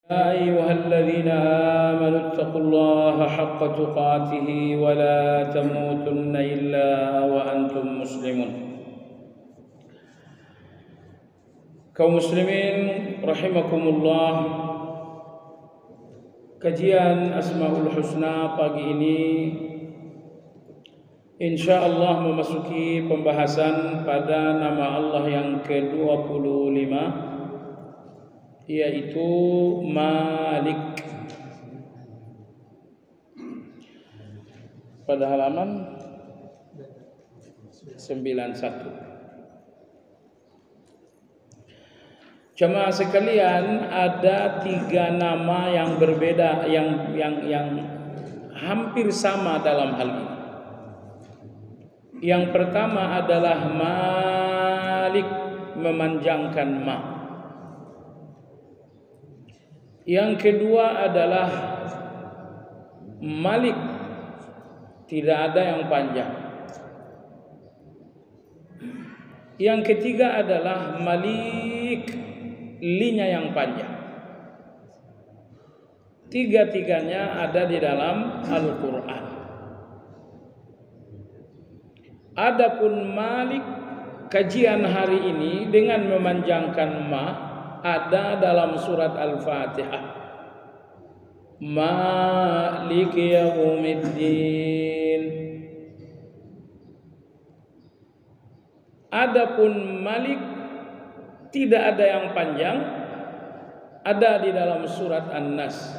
يا أيها الذين آمنوا اتقوا الله حق تقاته ولا تموتن إلا وأنتم مسلمون. Kaum muslimin rahimakumullah, kajian Asmaul Husna pagi ini insyaallah memasuki pembahasan pada nama Allah yang ke-25, yaitu Malik, pada halaman 91. Jemaah sekalian, ada 3 nama yang berbeda yang hampir sama dalam hal ini. Yang pertama adalah Malik, memanjangkan ma. Yang kedua adalah Malik, tidak ada yang panjang. Yang ketiga adalah Malik, linya yang panjang. Tiga-tiganya ada di dalam Al-Quran. Adapun Malik, kajian hari ini dengan memanjangkan ma, ada dalam surat Al-Fatihah. Maliki yaumiddin. Adapun Malik tidak ada yang panjang, ada di dalam surat An-Nas.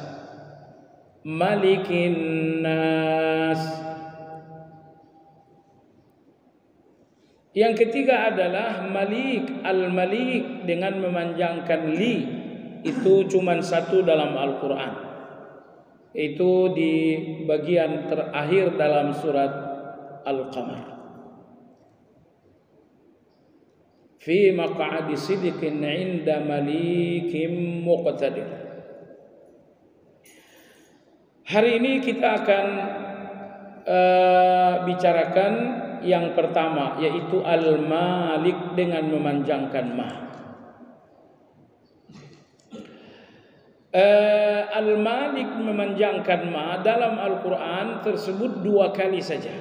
Malikin Nas. Yang ketiga adalah Malik, Al-Malik dengan memanjangkan li. Itu cuma satu dalam Al-Quran, itu di bagian terakhir dalam surat Al-Qamar. Fi maq'adi sidqin 'inda malikim muqtadir. Hari ini kita akan bicarakan yang pertama, yaitu Al-Malik dengan memanjangkan ma. Al-Malik memanjangkan ma dalam Al-Quran tersebut 2 kali saja.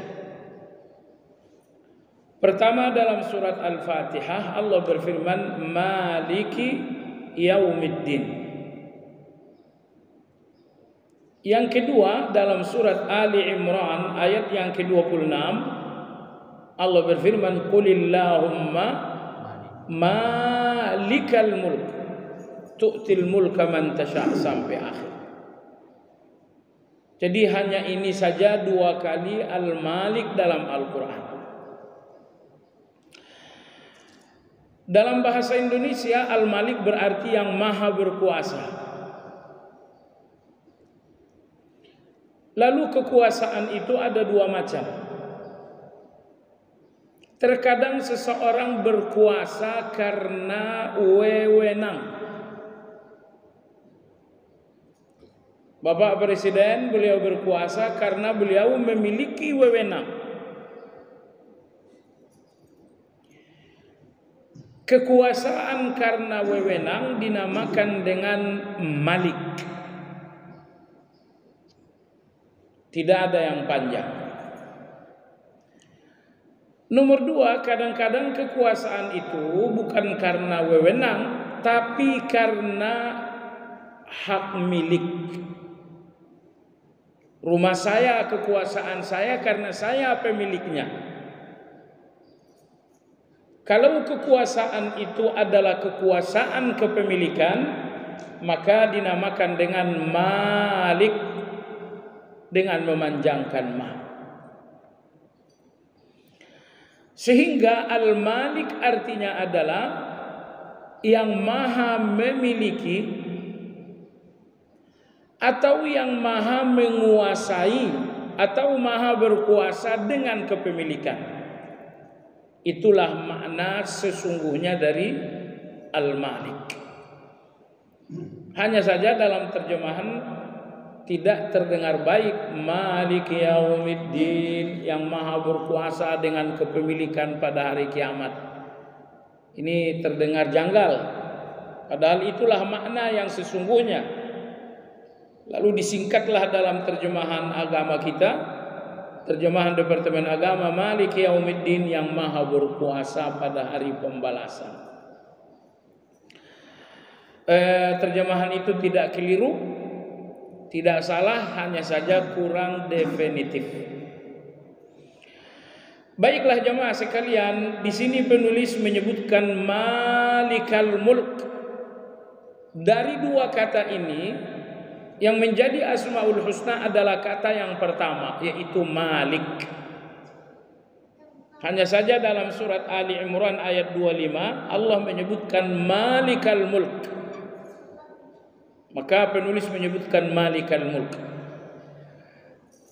Pertama dalam surat Al-Fatihah, Allah berfirman Maliki yaumiddin. Yang kedua dalam surat Ali Imran ayat yang ke-26, Allah berfirman Qulillahumma malikal mulk tu'til mulka man tasha', sampai akhir. Jadi hanya ini saja 2 kali Al-Malik dalam Al-Quran. Dalam bahasa Indonesia, Al-Malik berarti yang maha berkuasa. Lalu kekuasaan itu ada 2 macam. Terkadang seseorang berkuasa karena wewenang. Bapak Presiden, beliau berkuasa karena beliau memiliki wewenang. Kekuasaan karena wewenang dinamakan dengan Malik. Tidak ada yang panjang. Nomor 2, kadang-kadang kekuasaan itu bukan karena wewenang, tapi karena hak milik. Rumah saya, kekuasaan saya karena saya pemiliknya. Kalau kekuasaan itu adalah kekuasaan kepemilikan, maka dinamakan dengan Malik dengan memanjangkan ma. Sehingga Al-Malik artinya adalah yang maha memiliki atau yang maha menguasai atau maha berkuasa dengan kepemilikan. Itulah makna sesungguhnya dari Al-Malik. Hanya saja dalam terjemahan tidak terdengar baik. Malik yaumiddin, yang maha berkuasa dengan kepemilikan pada hari kiamat. Ini terdengar janggal. Padahal itulah makna yang sesungguhnya. Lalu disingkatlah dalam terjemahan agama kita, terjemahan Departemen Agama, Maliki Yaumiddin, yang maha berkuasa pada hari pembalasan. Terjemahan itu tidak keliru, tidak salah, hanya saja kurang definitif. Baiklah jemaah sekalian, di sini penulis menyebutkan Malikal Mulk. Dari dua kata ini, yang menjadi Asmaul Husna adalah kata yang pertama, yaitu Malik. Hanya saja dalam surat Ali Imran ayat 25 Allah menyebutkan Malikal Mulk. Maka penulis menyebutkan Malikal Mulk.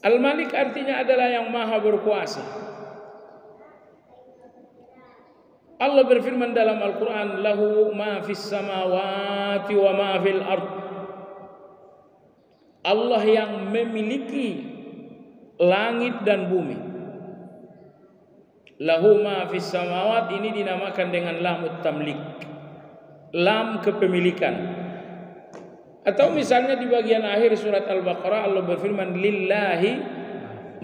Al-Malik artinya adalah yang maha berkuasa. Allah berfirman dalam Al-Quran, lahu ma fis samawati wa ma fil ard. Allah yang memiliki langit dan bumi. Lahu ma fis samawat ini dinamakan dengan lamut tamlik, lam kepemilikan. Atau misalnya di bagian akhir surat Al-Baqarah Allah berfirman, lillahi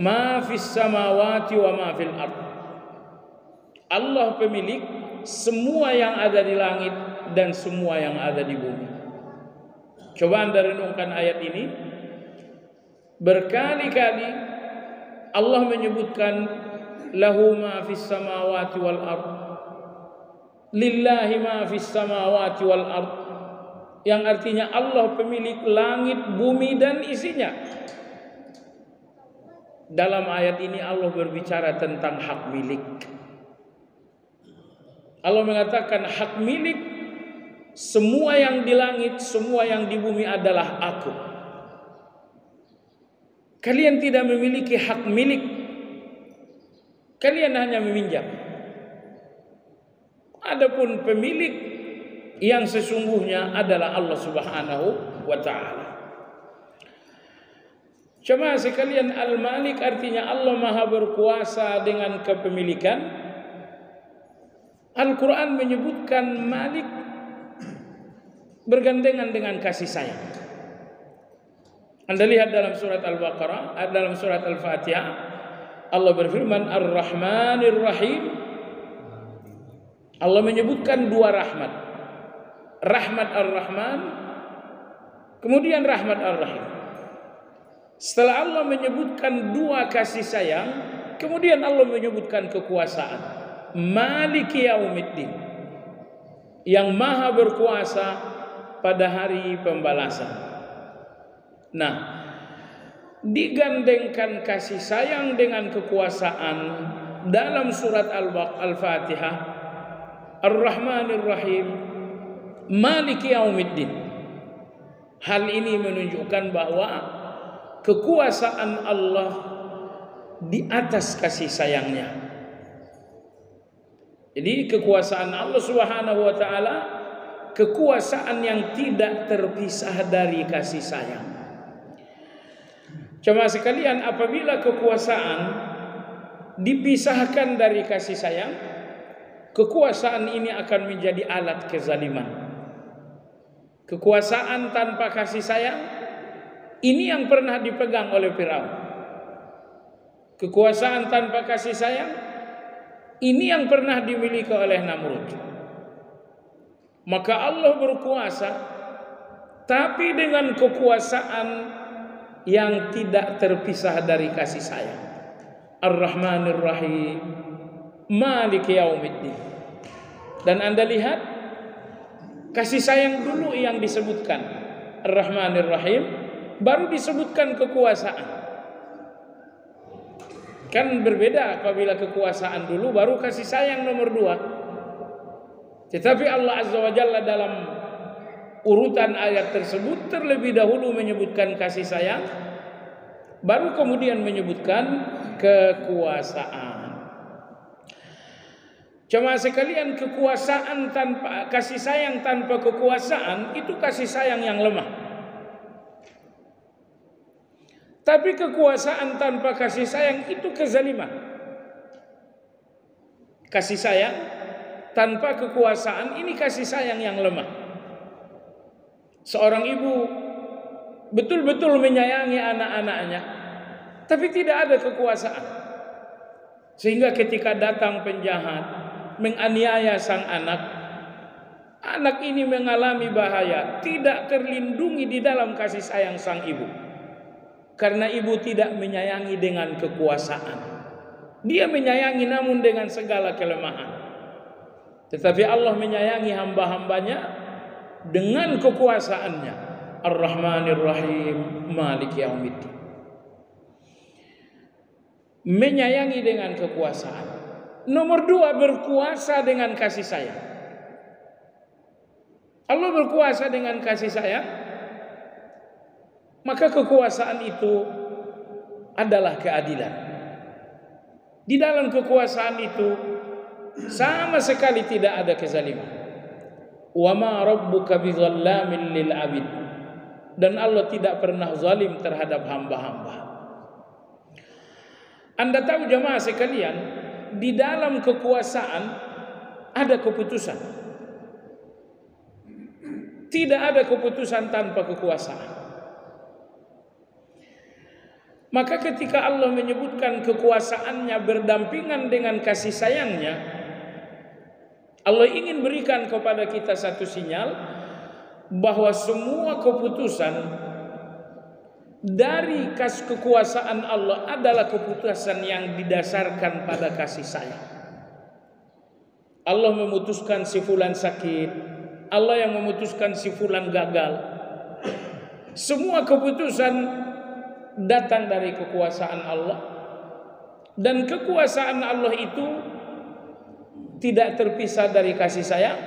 ma fis samawati wa ma fil ard. Allah pemilik semua yang ada di langit dan semua yang ada di bumi. Coba Anda renungkan ayat ini. Berkali-kali Allah menyebutkan lahu ma fis samawati wal ard, lillahi ma fis samawati wal ard, yang artinya Allah pemilik langit, bumi dan isinya. Dalam ayat ini Allah berbicara tentang hak milik. Allah mengatakan hak milik semua yang di langit, semua yang di bumi adalah aku. Kalian tidak memiliki hak milik. Kalian hanya meminjam. Adapun pemilik yang sesungguhnya adalah Allah Subhanahu wa ta'ala. Jemaah sekalian, Al-Malik artinya Allah maha berkuasa dengan kepemilikan. Al-Quran menyebutkan Malik bergandengan dengan kasih sayang. Anda lihat dalam surat Al-Baqarah, dalam surat Al-Fatihah, Allah berfirman Ar-Rahmanir Rahim. Allah menyebutkan dua rahmat, rahmat Ar-Rahman, kemudian rahmat Ar-Rahim. Setelah Allah menyebutkan dua kasih sayang, kemudian Allah menyebutkan kekuasaan. Maliki Yaumiddin, yang maha berkuasa pada hari pembalasan. Nah, digandengkan kasih sayang dengan kekuasaan dalam surat Al-Fatihah, Ar-Rahmanir Rahim, Maliki Yaumiddin. Hal ini menunjukkan bahwa kekuasaan Allah di atas kasih sayangnya. Jadi kekuasaan Allah Subhanahu wa ta'ala, kekuasaan yang tidak terpisah dari kasih sayang. Jemaah sekalian, apabila kekuasaan dipisahkan dari kasih sayang, kekuasaan ini akan menjadi alat kezaliman. Kekuasaan tanpa kasih sayang, ini yang pernah dipegang oleh Firaun. Kekuasaan tanpa kasih sayang, ini yang pernah dimiliki oleh Namrud. Maka Allah berkuasa, tapi dengan kekuasaan yang tidak terpisah dari kasih sayang. Ar-Rahmanir Rahim, Maliki Yaumiddin. Dan Anda lihat, kasih sayang dulu yang disebutkan, Ar-Rahmanir Rahim, baru disebutkan kekuasaan. Kan berbeda apabila kekuasaan dulu baru kasih sayang nomor 2. Tetapi Allah Azza wa Jalla dalam urutan ayat tersebut terlebih dahulu menyebutkan kasih sayang, baru kemudian menyebutkan kekuasaan. Jemaah sekalian, kekuasaan tanpa kasih sayang, tanpa kekuasaan itu kasih sayang yang lemah. Tapi kekuasaan tanpa kasih sayang itu kezaliman. Kasih sayang tanpa kekuasaan ini kasih sayang yang lemah. Seorang ibu betul-betul menyayangi anak-anaknya, tapi tidak ada kekuasaan. Sehingga ketika datang penjahat menganiaya sang anak, anak ini mengalami bahaya, tidak terlindungi di dalam kasih sayang sang ibu. Karena ibu tidak menyayangi dengan kekuasaan. Dia menyayangi namun dengan segala kelemahan. Tetapi Allah menyayangi hamba-hambanya dengan kekuasaannya. Ar-Rahmanir Rahim, Malik Yaumiddin. Menyayangi dengan kekuasaan. Nomor 2, berkuasa dengan kasih sayang. Allah berkuasa dengan kasih sayang, maka kekuasaan itu adalah keadilan. Di dalam kekuasaan itu sama sekali tidak ada kezaliman. Wa ma rabbuka bidzallamin lil 'abid. Dan Allah tidak pernah zalim terhadap hamba-hamba. Anda tahu jamaah sekalian, di dalam kekuasaan ada keputusan. Tidak ada keputusan tanpa kekuasaan. Maka ketika Allah menyebutkan kekuasaannya berdampingan dengan kasih sayangnya, Allah ingin berikan kepada kita satu sinyal bahwa semua keputusan dari kekuasaan Allah adalah keputusan yang didasarkan pada kasih sayang. Allah memutuskan si fulan sakit, Allah yang memutuskan si fulan gagal. Semua keputusan datang dari kekuasaan Allah, dan kekuasaan Allah itu tidak terpisah dari kasih sayang.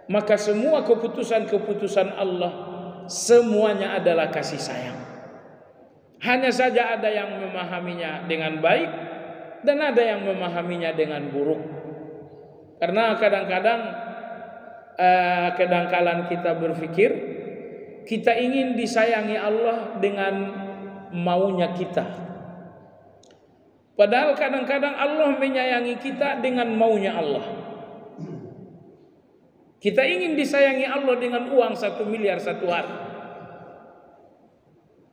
Maka semua keputusan-keputusan Allah semuanya adalah kasih sayang. Hanya saja ada yang memahaminya dengan baik dan ada yang memahaminya dengan buruk. Karena kadang-kadang kedangkalan kita berpikir kita ingin disayangi Allah dengan maunya kita. Padahal kadang-kadang Allah menyayangi kita dengan maunya Allah. Kita ingin disayangi Allah dengan uang 1 miliar satu hari.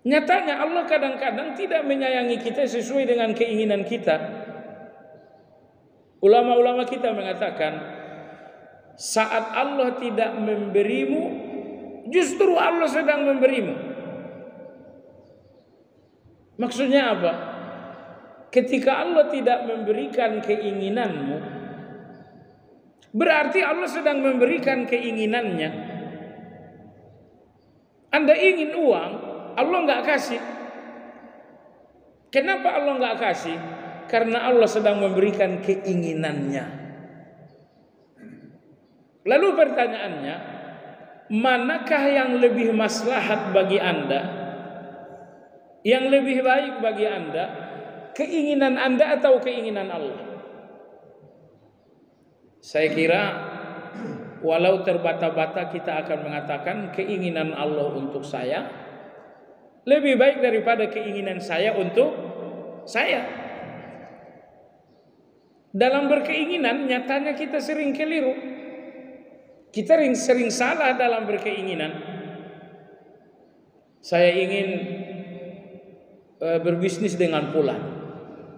Nyatanya Allah kadang-kadang tidak menyayangi kita sesuai dengan keinginan kita. Ulama-ulama kita mengatakan, saat Allah tidak memberimu, justru Allah sedang memberimu. Maksudnya apa? Ketika Allah tidak memberikan keinginanmu, berarti Allah sedang memberikan keinginannya. Anda ingin uang, Allah nggak kasih. Kenapa Allah nggak kasih? Karena Allah sedang memberikan keinginannya. Lalu pertanyaannya, manakah yang lebih maslahat bagi Anda? Yang lebih baik bagi Anda? Keinginan Anda atau keinginan Allah? Saya kira walau terbata-bata kita akan mengatakan keinginan Allah untuk saya lebih baik daripada keinginan saya untuk saya. Dalam berkeinginan nyatanya kita sering keliru. Kita sering salah dalam berkeinginan. Saya ingin berbisnis dengan fulan.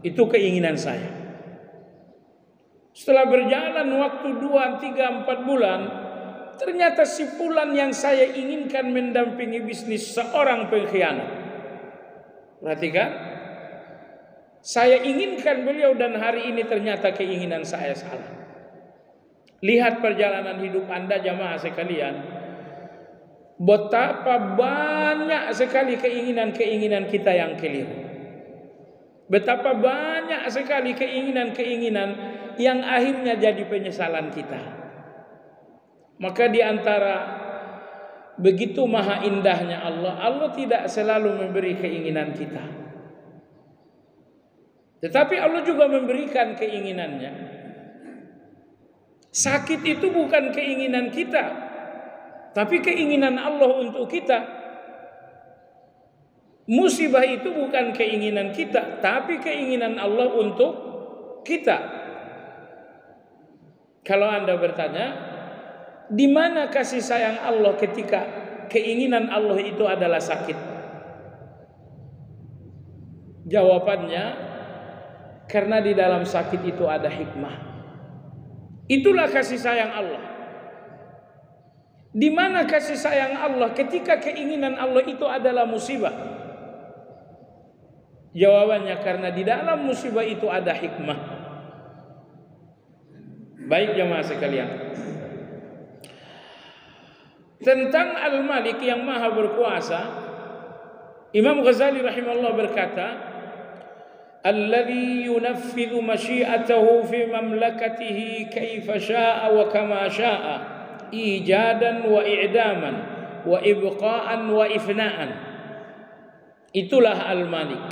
Itu keinginan saya. Setelah berjalan waktu 2, 3, 4 bulan, ternyata si fulan yang saya inginkan mendampingi bisnis seorang pengkhianat. Perhatikan, saya inginkan beliau dan hari ini ternyata keinginan saya salah. Lihat perjalanan hidup Anda jamaah sekalian. Betapa banyak sekali keinginan-keinginan kita yang keliru. Betapa banyak sekali keinginan-keinginan yang akhirnya jadi penyesalan kita. Maka di antara begitu maha indahnya Allah, Allah tidak selalu memberi keinginan kita. Tetapi Allah juga memberikan keinginannya. Sakit itu bukan keinginan kita, tapi keinginan Allah untuk kita. Musibah itu bukan keinginan kita, tapi keinginan Allah untuk kita. Kalau Anda bertanya, di mana kasih sayang Allah ketika keinginan Allah itu adalah sakit? Jawabannya, karena di dalam sakit itu ada hikmah. Itulah kasih sayang Allah. Di mana kasih sayang Allah ketika keinginan Allah itu adalah musibah? Jawabannya, karena di dalam musibah itu ada hikmah. Baik jemaah sekalian, tentang Al-Malik yang maha berkuasa, Imam Ghazali rahimahullah berkata, alladhi yunaffidhu masyiatahu fi mamlakatihi kaifa syaa wa kama syaa, ijadan wa i'daman wa ibqaan wa ifnaan. Itulah Al-Malik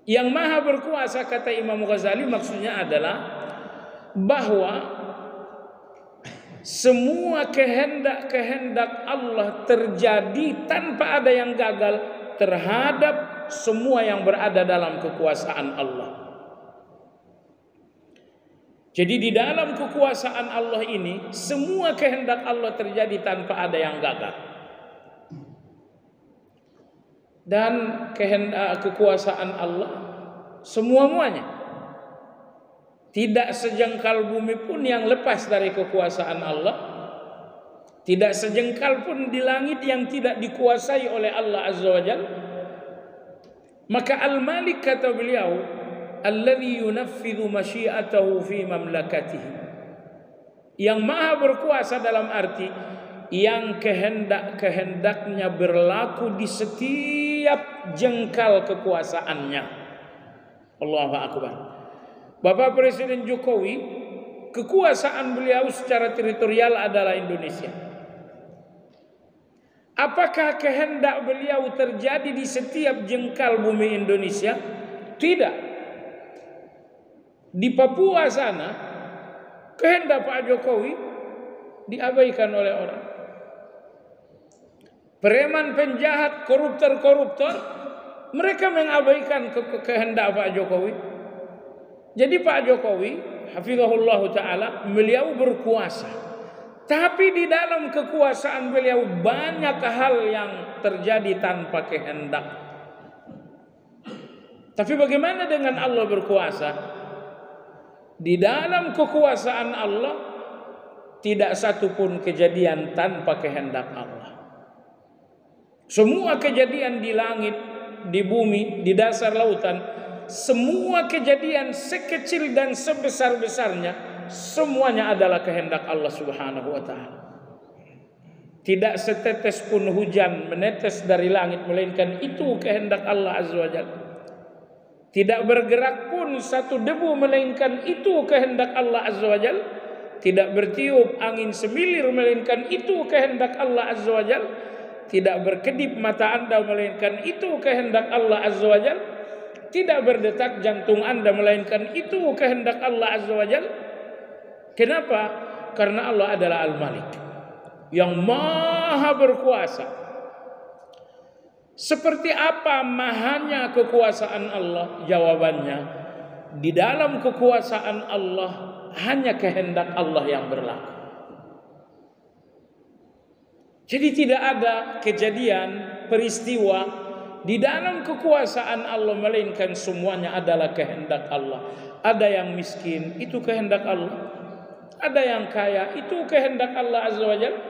yang maha berkuasa. Kata Imam Ghazali, maksudnya adalah bahwa semua kehendak-kehendak Allah terjadi tanpa ada yang gagal terhadap semua yang berada dalam kekuasaan Allah. Jadi di dalam kekuasaan Allah ini, semua kehendak Allah terjadi tanpa ada yang gagal. Dan kehendak kekuasaan Allah semua-muanya, tidak sejengkal bumi pun yang lepas dari kekuasaan Allah, tidak sejengkal pun di langit yang tidak dikuasai oleh Allah Azza wa Jalla. Maka Al-Malik, kata beliau, alladhi yunaffidhu masyiatahu fi mamlakatihi, yang maha berkuasa dalam arti yang kehendak-kehendaknya berlaku di setiap jengkal kekuasaannya. Allahu Akbar. Bapak Presiden Jokowi, kekuasaan beliau secara teritorial adalah Indonesia. Apakah kehendak beliau terjadi di setiap jengkal bumi Indonesia? Tidak. Di Papua sana, kehendak Pak Jokowi diabaikan oleh orang. Preman, penjahat, koruptor, mereka mengabaikan kehendak Pak Jokowi. Jadi Pak Jokowi, hafizahullah ta'ala, beliau berkuasa. Tapi di dalam kekuasaan beliau banyak hal yang terjadi tanpa kehendak. Tapi bagaimana dengan Allah berkuasa? Di dalam kekuasaan Allah tidak satu pun kejadian tanpa kehendak Allah. Semua kejadian di langit, di bumi, di dasar lautan, semua kejadian sekecil dan sebesar-besarnya, semuanya adalah kehendak Allah Subhanahu wa ta'ala. Tidak setetes pun hujan menetes dari langit, melainkan itu kehendak Allah Azza wa Jalla. Tidak bergerak pun satu debu, melainkan itu kehendak Allah Azza wa Jalla. Tidak bertiup angin semilir, melainkan itu kehendak Allah Azza wa Jalla. Tidak berkedip mata Anda, melainkan itu kehendak Allah Azza wa Jalla. Tidak berdetak jantung Anda, melainkan itu kehendak Allah Azza wa Jalla. Kenapa? Karena Allah adalah Al-Malik yang maha berkuasa. Seperti apa mahanya kekuasaan Allah? Jawabannya, di dalam kekuasaan Allah hanya kehendak Allah yang berlaku. Jadi tidak ada kejadian, peristiwa di dalam kekuasaan Allah, melainkan semuanya adalah kehendak Allah. Ada yang miskin, itu kehendak Allah. Ada yang kaya, itu kehendak Allah Azza wa Jalla.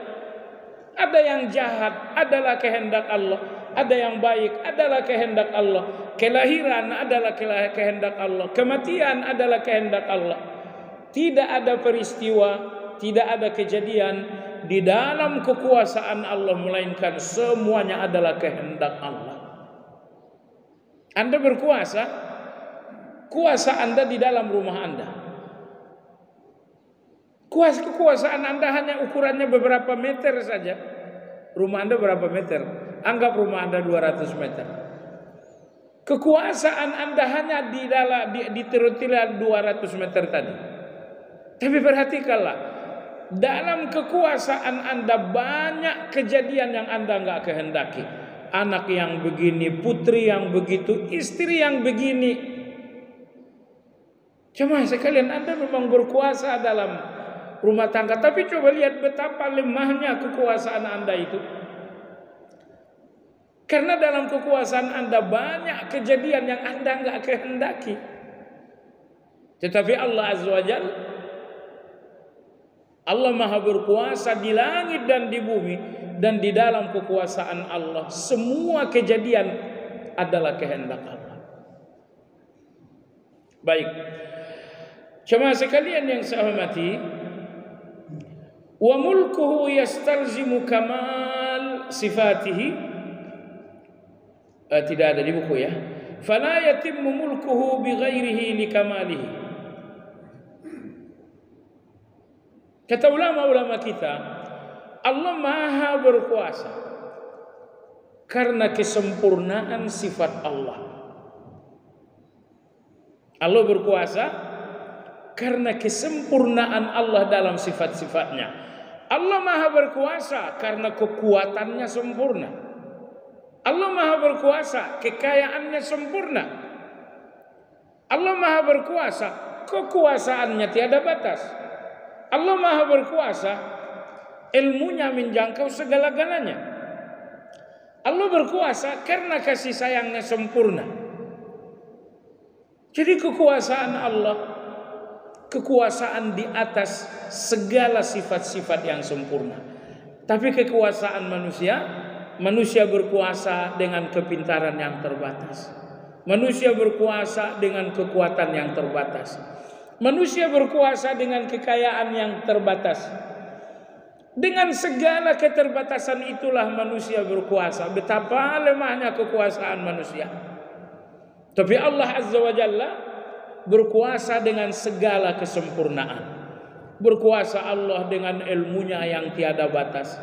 Ada yang jahat, adalah kehendak Allah. Ada yang baik, adalah kehendak Allah. Kelahiran adalah kehendak Allah. Kematian adalah kehendak Allah. Tidak ada peristiwa, tidak ada kejadian di dalam kekuasaan Allah, melainkan semuanya adalah kehendak Allah. Anda berkuasa, kuasa Anda di dalam rumah Anda. Kekuasaan Anda hanya ukurannya beberapa meter saja. Rumah Anda berapa meter? Anggap rumah Anda 200 meter. Kekuasaan Anda hanya di dalam di teritorial 200 meter tadi. Tapi perhatikanlah, dalam kekuasaan Anda banyak kejadian yang Anda enggak kehendaki. Anak yang begini, putri yang begitu, istri yang begini. Cuma sekalian, Anda memang berkuasa dalam rumah tangga. Tapi coba lihat betapa lemahnya kekuasaan Anda itu. Karena dalam kekuasaan Anda banyak kejadian yang Anda enggak kehendaki. Tetapi Allah Azza wa Jalla, Allah Maha berkuasa di langit dan di bumi, dan di dalam kekuasaan Allah semua kejadian adalah kehendak Allah. Baik, jemaah sekalian yang saya hormati, wa mulkuhu yastalzimu kamal sifatihi, tidak ada di buku ya. Fala yatimmu mulkuhu bighairihi likamalihi. Kata ulama-ulama kita, Allah Maha berkuasa karena kesempurnaan sifat Allah. Allah berkuasa karena kesempurnaan Allah dalam sifat-sifatnya. Allah Maha berkuasa karena kekuatannya sempurna. Allah Maha berkuasa, kekayaannya sempurna. Allah Maha berkuasa, kekuasaannya tiada batas. Allah Maha berkuasa, ilmunya menjangkau segala-galanya. Allah berkuasa karena kasih sayangnya sempurna. Jadi kekuasaan Allah, kekuasaan di atas segala sifat-sifat yang sempurna. Tapi kekuasaan manusia, manusia berkuasa dengan kepintaran yang terbatas. Manusia berkuasa dengan kekuatan yang terbatas. Manusia berkuasa dengan kekayaan yang terbatas. Dengan segala keterbatasan itulah manusia berkuasa. Betapa lemahnya kekuasaan manusia. Tapi Allah Azza wa Jalla berkuasa dengan segala kesempurnaan. Berkuasa Allah dengan ilmunya yang tiada batas,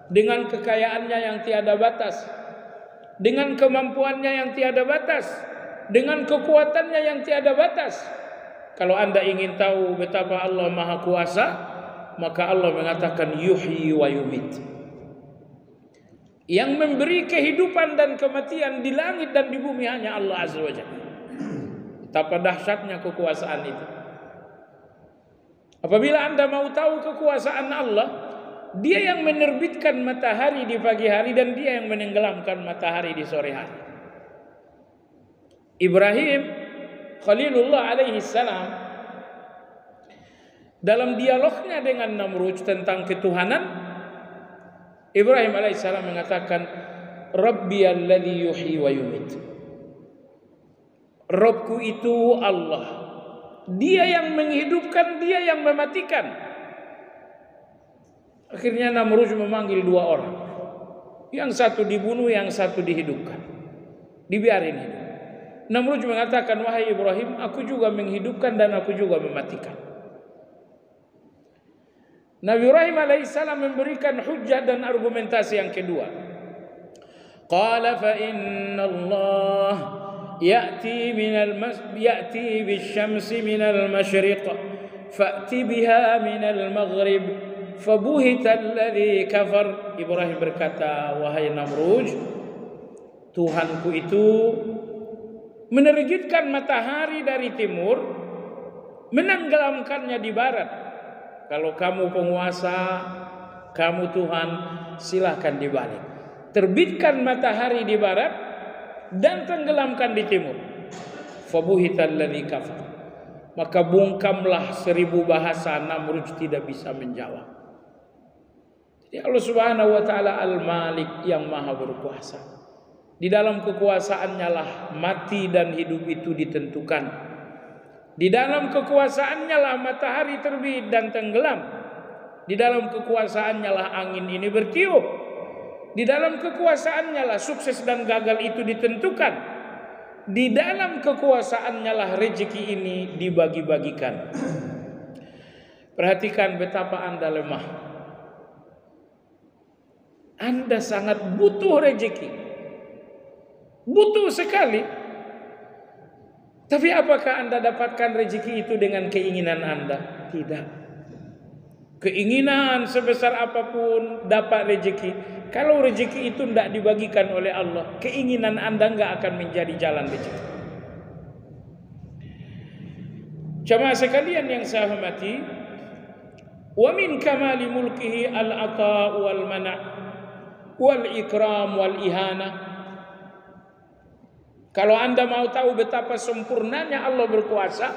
dengan kekayaannya yang tiada batas, dengan kemampuannya yang tiada batas, dengan kekuatannya yang tiada batas. Kalau Anda ingin tahu betapa Allah Maha Kuasa, maka Allah mengatakan yuhyi wa yumit. Yang memberi kehidupan dan kematian di langit dan di bumi hanya Allah Azza wa Jalla. Betapa dahsyatnya kekuasaan itu. Apabila Anda mau tahu kekuasaan Allah, Dia yang menerbitkan matahari di pagi hari dan Dia yang menenggelamkan matahari di sore hari. Ibrahim Khalilullah alaihi salam dalam dialognya dengan Namrud tentang ketuhanan, Ibrahim alaihissalam mengatakan, Rabbi alladhi yuhyi wa yumit. Rabbku itu Allah. Dia yang menghidupkan, Dia yang mematikan. Akhirnya Namrud memanggil dua orang. Yang satu dibunuh, yang satu dihidupkan. Dibiarin hidup. Namrud mengatakan, wahai Ibrahim, aku juga menghidupkan dan aku juga mematikan. Nabi Ibrahim alaihissalam memberikan hujjah dan argumentasi yang kedua. Qala fa inna Allah ya'ti bisyamsi minal masyriq fa'ti biha minal maghrib fabuhita alladhi kafar. Ibrahim berkata, wahai Namrud, Tuhanku itu menerbitkan matahari dari timur, menenggelamkannya di barat. Kalau kamu penguasa, kamu Tuhan, silahkan dibalik. Terbitkan matahari di barat dan tenggelamkan di timur. Fabuhital ladzi kafar. Maka bungkamlah 1000 bahasa, Namrud tidak bisa menjawab. Jadi Allah Subhanahu wa taala Al-Malik yang Maha berkuasa. Di dalam kekuasaannya lah mati dan hidup itu ditentukan. Di dalam kekuasaannya lah matahari terbit dan tenggelam. Di dalam kekuasaannya lah angin ini bertiup. Di dalam kekuasaannya lah sukses dan gagal itu ditentukan. Di dalam kekuasaannya lah rezeki ini dibagi-bagikan. Perhatikan betapa Anda lemah. Anda sangat butuh rezeki. Butuh sekali. Tapi apakah Anda dapatkan rezeki itu dengan keinginan Anda? Tidak. Keinginan sebesar apapun dapat rezeki. Kalau rezeki itu tidak dibagikan oleh Allah, keinginan Anda enggak akan menjadi jalan rezeki. Jamaah sekalian yang saya hormati, Wa min kamali mulkihi al-ata' wal mana' wal ikram wal ihana. Kalau Anda mau tahu betapa sempurnanya Allah berkuasa,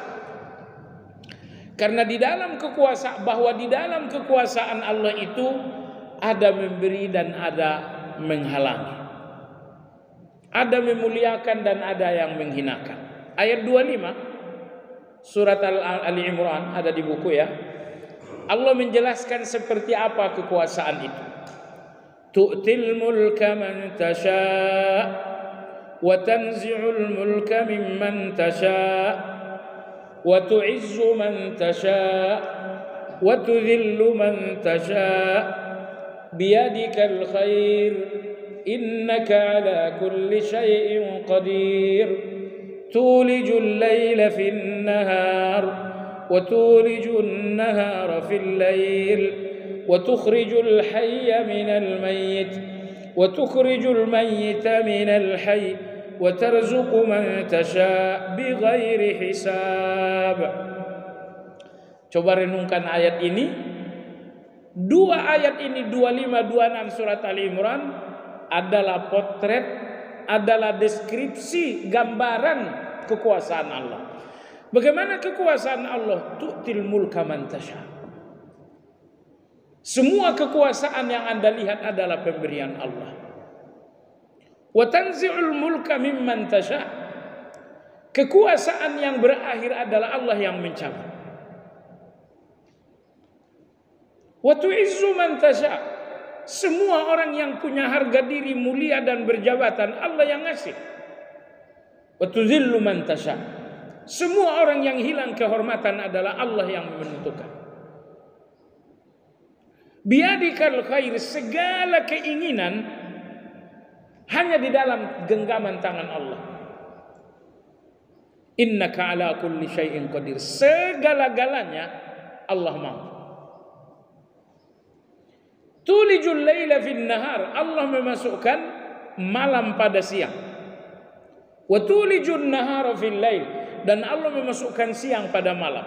karena di dalam kekuasaan Allah itu ada memberi dan ada menghalangi, ada memuliakan dan ada yang menghinakan. Ayat 25 surat Ali Imran ada di buku ya. Allah menjelaskan seperti apa kekuasaan itu. Tu'til mulka man tasha' wa tanzi'ul mulka mimman tasha' wa tu'izzu man tasha' wa tudhillu man tasha' biyadikal khair innaka ala kulli syai'in qadir tulijul laila fin nahar wa tulijun nahara fil lail wa tukhrijul hayya minal mayyit wa tukhrijul mayyita minal hayy wa tarzuqu man tasha' bighairi hisab. Coba renungkan ayat ini. Dua ayat ini 25 26 surat Ali Imran adalah potret, adalah deskripsi, gambaran kekuasaan Allah. Bagaimana kekuasaan Allah? Tu'til mulka man tasha'. Semua kekuasaan yang Anda lihat adalah pemberian Allah. Wa tanzi'ul mulka mimman tasha'. Kekuasaan yang berakhir adalah Allah yang mencabut. Wa tu'izzu man tasha'. Semua orang yang punya harga diri mulia dan berjabatan Allah yang ngasih. Wa tudhillu man tasha'. Semua orang yang hilang kehormatan adalah Allah yang menentukan. Biyadikal khair, segala keinginan hanya di dalam genggaman tangan Allah. Innaka ala kulli syai'in qadir. Segala-galanya Allah mampu. Tulijul laila fin nahar. Allah memasukkan malam pada siang. Wa tulijun nahara fil lail. Dan Allah memasukkan siang pada malam.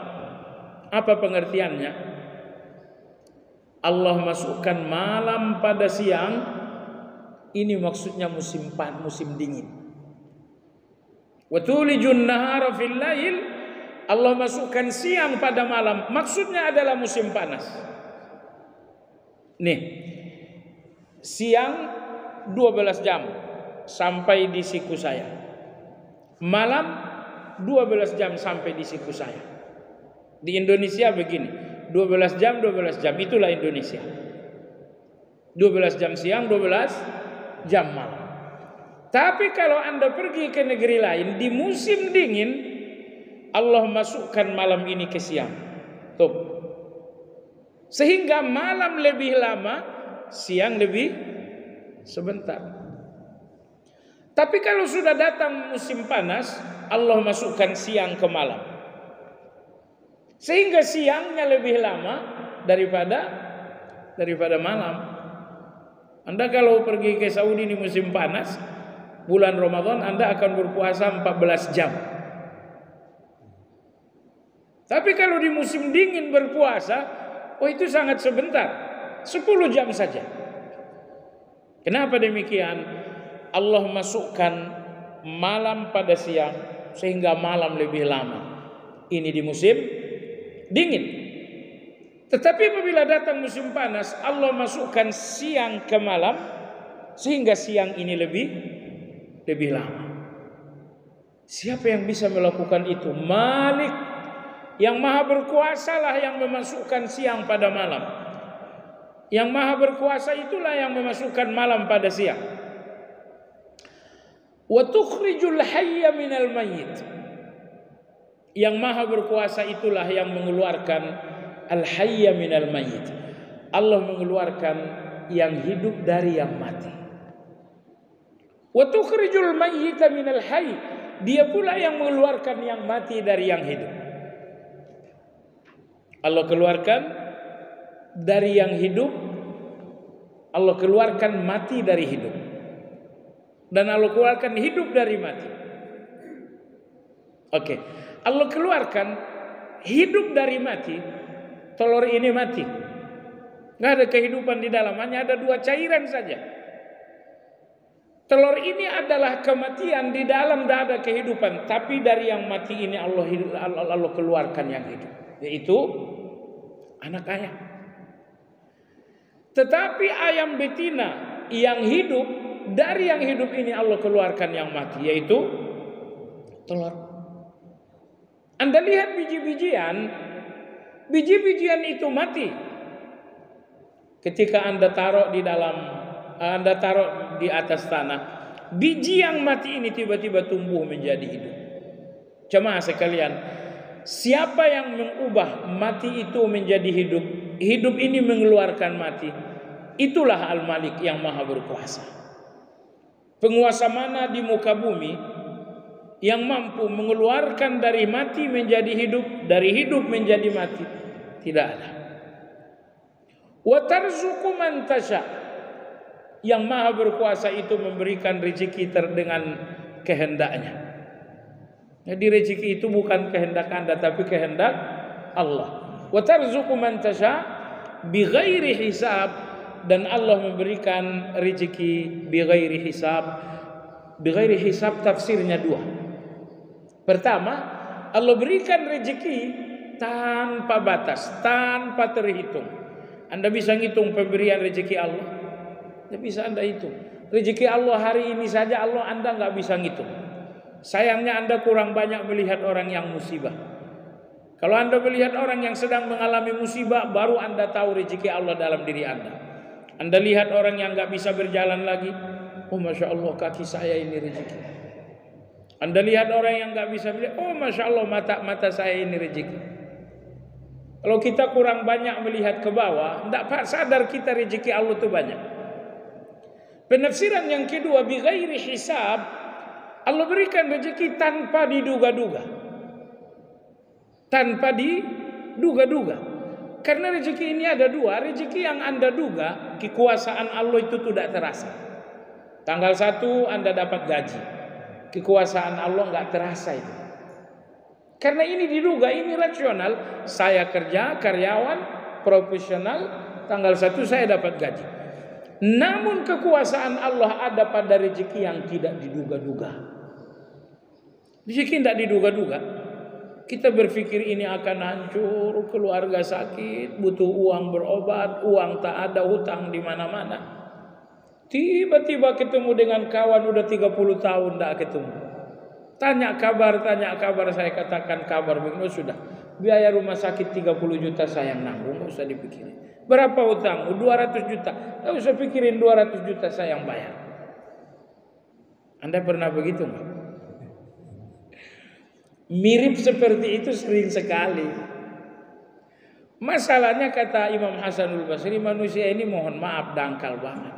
Apa pengertiannya? Allah masukkan malam pada siang. Ini maksudnya musim dingin. Wa tulijun nahara fil lail. Allah masukkan siang pada malam. Maksudnya adalah musim panas. Nih, siang 12 jam sampai di siku saya. Malam 12 jam sampai di siku saya. Di Indonesia begini, 12 jam itulah Indonesia. 12 jam siang, 12 jam malam. Tapi kalau Anda pergi ke negeri lain di musim dingin, Allah masukkan malam ini ke siang. Tuh. Sehingga malam lebih lama, siang lebih sebentar. Tapi kalau sudah datang musim panas, Allah masukkan siang ke malam. Sehingga siangnya lebih lama daripada malam. Anda kalau pergi ke Saudi di musim panas, bulan Ramadan, Anda akan berpuasa 14 jam. Tapi kalau di musim dingin berpuasa, itu sangat sebentar, 10 jam saja. Kenapa demikian? Allah masukkan malam pada siang sehingga malam lebih lama. Ini di musim dingin. Tetapi apabila datang musim panas, Allah masukkan siang ke malam sehingga siang ini lebih lama. Siapa yang bisa melakukan itu? Malik, yang maha berkuasa lah yang memasukkan siang pada malam. Yang maha berkuasa itulah yang memasukkan malam pada siang. Wa tukhrijul hayya minal mayyit. Yang maha berkuasa itulah yang mengeluarkan al-hayya minal mayyit. Allah mengeluarkan yang hidup dari yang mati. Wa tukhrijul mayyita minal hayy. Dia pula yang mengeluarkan yang mati dari yang hidup. Allah keluarkan dari yang hidup, Allah keluarkan mati dari hidup. Dan Allah keluarkan hidup dari mati. Oke. Allah keluarkan hidup dari mati telur ini mati. Nggak ada kehidupan di dalam, hanya ada 2 cairan saja. Telur ini adalah kematian, di dalam tidak ada kehidupan. Tapi dari yang mati ini Allah keluarkan yang hidup, yaitu anak ayam. Tetapi ayam betina yang hidup, dari yang hidup ini Allah keluarkan yang mati, yaitu telur. Anda lihat biji-bijian itu mati. Ketika Anda taruh di atas tanah, biji yang mati ini tiba-tiba tumbuh menjadi hidup. Jemaah sekalian, siapa yang mengubah mati itu menjadi hidup, hidup ini mengeluarkan mati, itulah Al-Malik yang maha berkuasa. Penguasa mana di muka bumi yang mampu mengeluarkan dari mati menjadi hidup, dari hidup menjadi mati? Tidak ada. Wa tarzuqu man tasya, yang maha berkuasa itu memberikan rezeki dengan kehendaknya. Jadi rezeki itu bukan kehendak Anda, tapi kehendak Allah. Wa tarzuqu man tasya bighairi hisab, dan Allah memberikan rezeki bighairi hisab. Bighairi hisab tafsirnya 2. Pertama, Allah berikan rezeki tanpa batas, tanpa terhitung. Anda bisa ngitung pemberian rezeki Allah? Tidak bisa Anda hitung. Rezeki Allah hari ini saja Anda nggak bisa ngitung. Sayangnya Anda kurang banyak melihat orang yang musibah. Kalau Anda melihat orang yang sedang mengalami musibah, baru Anda tahu rezeki Allah dalam diri Anda. Anda lihat orang yang nggak bisa berjalan lagi, oh Masya Allah kaki saya ini rezeki. Anda lihat orang yang nggak bisa melihat, oh Masya Allah mata saya ini rezeki. Kalau kita kurang banyak melihat ke bawah, tidak sadar kita rezeki Allah itu banyak. Penafsiran yang kedua, bighairi hisab, Allah berikan rezeki tanpa diduga-duga. Tanpa diduga-duga. Karena rezeki ini ada 2. Rezeki yang Anda duga, kekuasaan Allah itu tidak terasa. Tanggal 1 Anda dapat gaji, kekuasaan Allah nggak terasa itu. Karena ini diduga, ini rasional. Saya kerja, karyawan, profesional, tanggal 1 saya dapat gaji. Namun kekuasaan Allah ada pada rezeki yang tidak diduga-duga. Rezeki tidak diduga-duga. Kita berpikir ini akan hancur, keluarga sakit, butuh uang berobat, uang tak ada, hutang di mana-mana. Tiba-tiba ketemu dengan kawan udah 30 tahun tidak ketemu. Tanya kabar, saya katakan kabar begini, sudah. Biaya rumah sakit 30 juta saya yang nanggung, enggak usah dipikirin. Berapa hutang? 200 juta. Enggak usah pikirin, 200 juta saya yang bayar. Anda pernah begitu enggak? Mirip seperti itu sering sekali. Masalahnya kata Imam Hasanul Basri, manusia ini mohon maaf dangkal banget.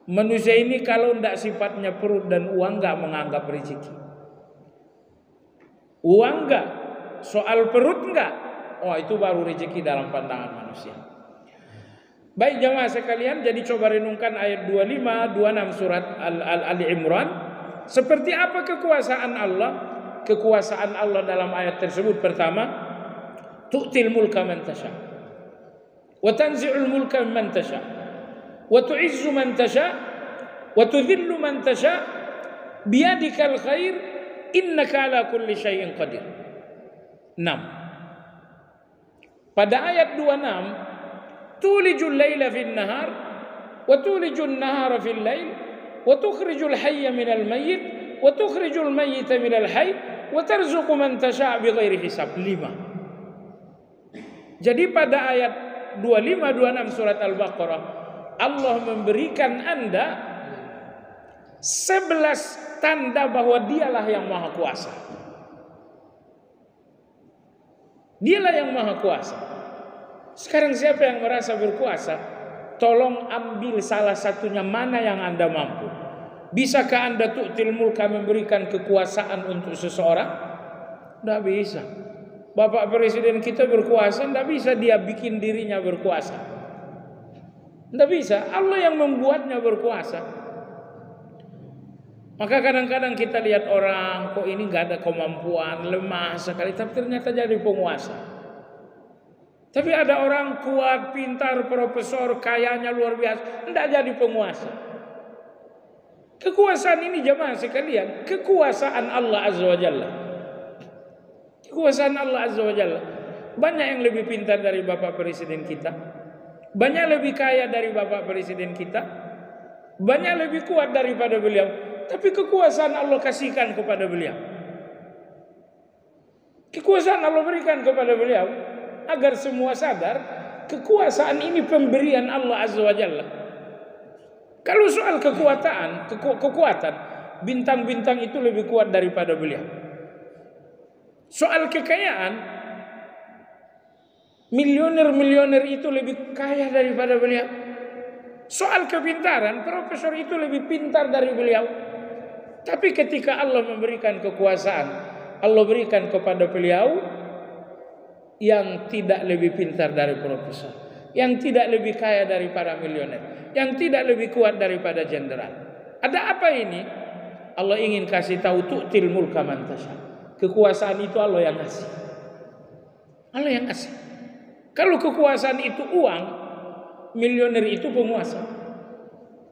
Manusia ini kalau tidak sifatnya perut dan uang enggak menganggap rezeki. Uang enggak, soal perut enggak, oh itu baru rezeki dalam pandangan manusia. Baik jamaah sekalian, jadi coba renungkan ayat 25, 26 surat Ali Imran. Seperti apa kekuasaan Allah? Kekuasaan Allah dalam ayat tersebut, pertama, tu'til mulka man tasha, wa tanzi'ul mulka man tasha, wa tu'izzu man tasha, wa tudhillu man tasha, biyadikal khair, innaka ala kulli syai'in qadir. 6. Pada ayat 26, tulijul laila fil nahar wa tulijul nahara fil lail wa tukhrijul hayya minal mayyit wa tukhrijul mayyita minal hayy wa tarzuqu man tasha' bighairi hisab. 5. Jadi pada ayat 25 26 surat Al-Baqarah, Allah memberikan Anda 11 tanda bahwa dialah yang maha kuasa. Dialah yang maha kuasa. Sekarang siapa yang merasa berkuasa? Tolong ambil salah satunya, mana yang Anda mampu. Bisakah Anda tu'til mulka, memberikan kekuasaan untuk seseorang? Tidak bisa. Bapak Presiden kita berkuasa, tidak bisa dia bikin dirinya berkuasa. Tidak bisa. Allah yang membuatnya berkuasa. Maka kadang-kadang kita lihat orang, kok ini gak ada kemampuan, lemah sekali, tapi ternyata jadi penguasa. Tapi ada orang kuat, pintar, profesor, kayanya luar biasa, tidak jadi penguasa. Kekuasaan ini jemaah sekalian, kekuasaan Allah Azza wa Jalla. Kekuasaan Allah Azza wa Jalla. Banyak yang lebih pintar dari Bapak Presiden kita. Banyak lebih kaya dari Bapak Presiden kita. Banyak lebih kuat daripada beliau. Tapi kekuasaan Allah kasihkan kepada beliau. Kekuasaan Allah berikan kepada beliau. Agar semua sadar kekuasaan ini pemberian Allah Azza wa Jalla. Kalau soal kekuatan, bintang-bintang itu lebih kuat daripada beliau. Soal kekayaan, milioner itu lebih kaya daripada beliau. Soal kepintaran, profesor itu lebih pintar dari beliau. Tapi ketika Allah memberikan kekuasaan, Allah berikan kepada beliau yang tidak lebih pintar dari profesor, yang tidak lebih kaya daripada milioner, yang tidak lebih kuat daripada jenderal. Ada apa ini? Allah ingin kasih tahu tu'til mulka man tasha. Kekuasaan itu Allah yang ngasih. Allah yang ngasih. Kalau kekuasaan itu uang, milioner itu penguasa.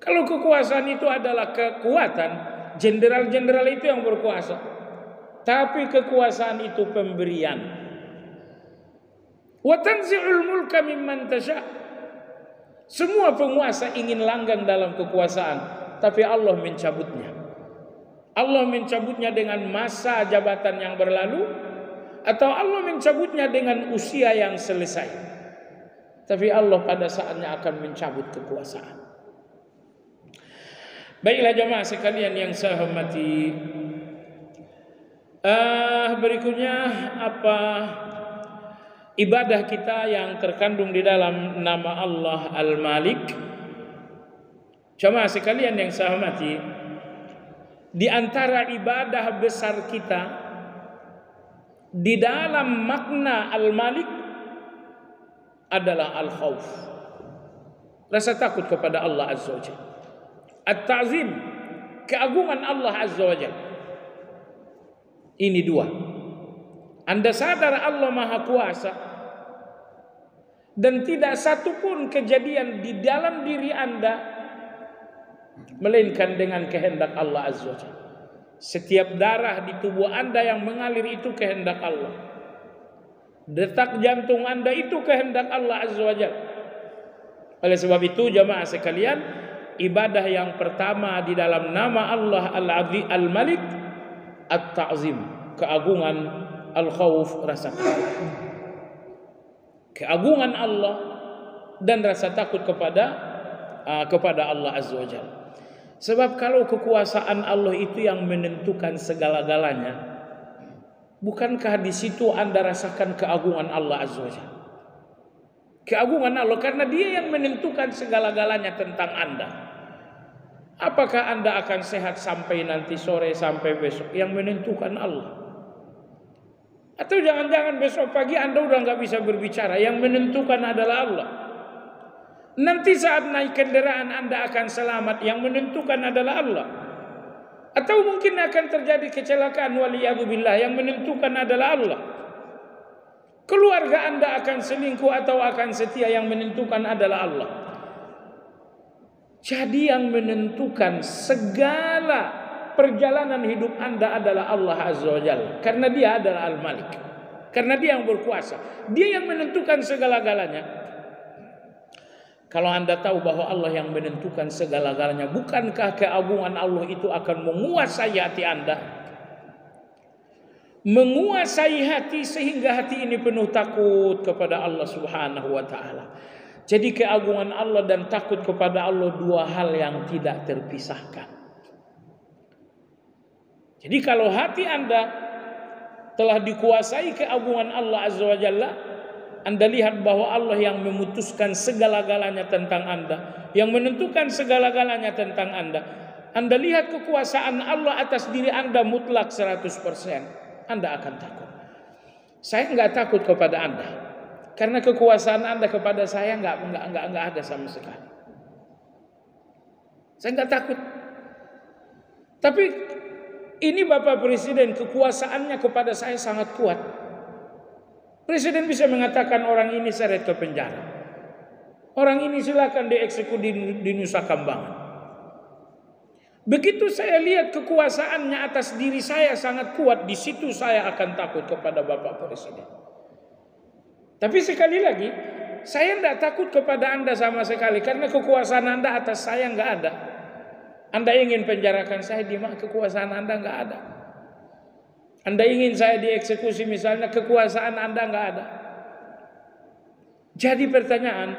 Kalau kekuasaan itu adalah kekuatan, jenderal-jenderal itu yang berkuasa. Tapi kekuasaan itu pemberian. Wa tanzi'ul mulka mimman tasha. Semua penguasa ingin langgang dalam kekuasaan, tapi Allah mencabutnya. Allah mencabutnya dengan masa jabatan yang berlalu, atau Allah mencabutnya dengan usia yang selesai. Tapi Allah pada saatnya akan mencabut kekuasaan. Baiklah jemaah sekalian yang saya hormati, berikutnya apa ibadah kita yang terkandung di dalam nama Allah Al-Malik. Jemaah sekalian yang saya hormati, di antara ibadah besar kita di dalam makna Al-Malik adalah al-khauf, rasa takut kepada Allah Azza wa Jalla. At-ta'zim, keagungan Allah Azza wa Jalla. Ini dua. Anda sadar Allah Maha Kuasa, dan tidak satu pun kejadian di dalam diri Anda melainkan dengan kehendak Allah Azza wa Jalla. Setiap darah di tubuh Anda yang mengalir itu kehendak Allah. Detak jantung Anda itu kehendak Allah Azza wa Jalla. Oleh sebab itu jemaah sekalian, ibadah yang pertama di dalam nama Allah Al-Malik at-ta'zim, keagungan, al-khauf, rasa takut. Keagungan Allah dan rasa takut kepada Allah Azza wa Jalla. Sebab kalau kekuasaan Allah itu yang menentukan segala-galanya, bukankah di situ Anda rasakan keagungan Allah Azza wa Jalla? Keagungan Allah karena Dia yang menentukan segala-galanya tentang Anda. Apakah Anda akan sehat sampai nanti sore, sampai besok? Yang menentukan Allah. Atau jangan-jangan besok pagi Anda udah nggak bisa berbicara, yang menentukan adalah Allah. Nanti saat naik kendaraan Anda akan selamat, yang menentukan adalah Allah. Atau mungkin akan terjadi kecelakaan, waliyadzubillah, yang menentukan adalah Allah. Keluarga Anda akan selingkuh atau akan setia, yang menentukan adalah Allah. Jadi yang menentukan segala perjalanan hidup Anda adalah Allah Azza wa Jalla. Karena Dia adalah Al-Malik. Karena Dia yang berkuasa. Dia yang menentukan segala-galanya. Kalau Anda tahu bahwa Allah yang menentukan segala-galanya, bukankah keagungan Allah itu akan menguasai hati Anda? Menguasai hati sehingga hati ini penuh takut kepada Allah Subhanahu wa ta'ala. Jadi keagungan Allah dan takut kepada Allah dua hal yang tidak terpisahkan. Jadi kalau hati Anda telah dikuasai keagungan Allah Azza wa Jalla, Anda lihat bahwa Allah yang memutuskan segala-galanya tentang Anda, yang menentukan segala-galanya tentang Anda. Anda lihat kekuasaan Allah atas diri Anda mutlak 100%. Anda akan takut. Saya enggak takut kepada Anda, karena kekuasaan Anda kepada saya enggak ada sama sekali. Saya enggak takut. Tapi ini Bapak Presiden, kekuasaannya kepada saya sangat kuat. Presiden bisa mengatakan orang ini seret ke penjara, orang ini silakan dieksekusi di Nusa Kambangan. Begitu saya lihat kekuasaannya atas diri saya sangat kuat, di situ saya akan takut kepada Bapak Presiden. Tapi sekali lagi, saya tidak takut kepada Anda sama sekali, karena kekuasaan Anda atas saya nggak ada. Anda ingin penjarakan saya, di mana kekuasaan Anda nggak ada. Anda ingin saya dieksekusi misalnya, kekuasaan Anda nggak ada. Jadi pertanyaan,